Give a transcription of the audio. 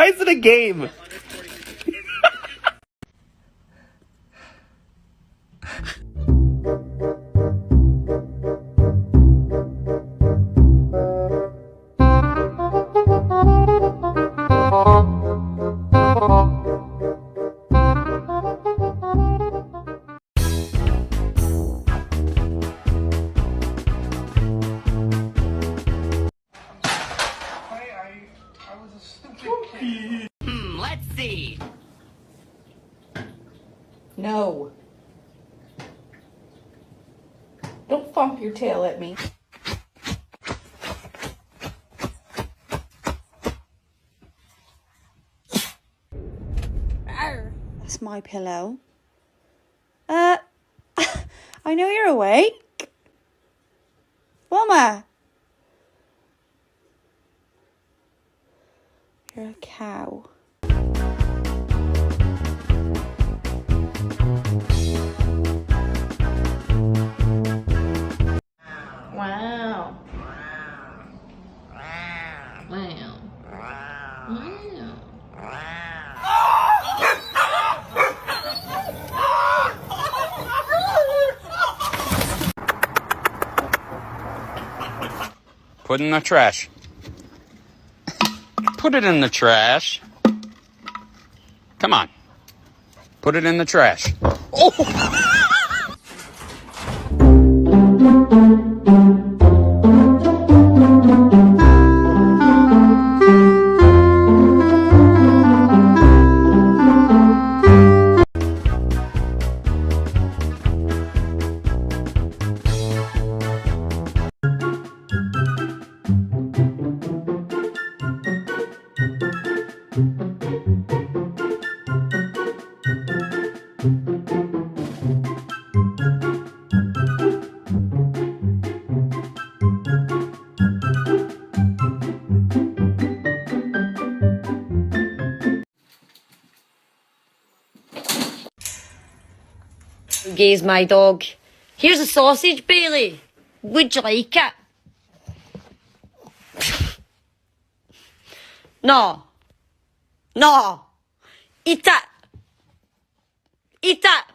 Why is it a game? Let's see. No. Don't thump your tail at me. That's my pillow. I know you're awake. Wilma. You're a cow. Wow. Wow. Put it in the trash. Put it in the trash. Come on. Put it in the trash. Oh! Gaze my dog. Here's a sausage, Bailey. Would you like it? No. No. Eat it. Eat it.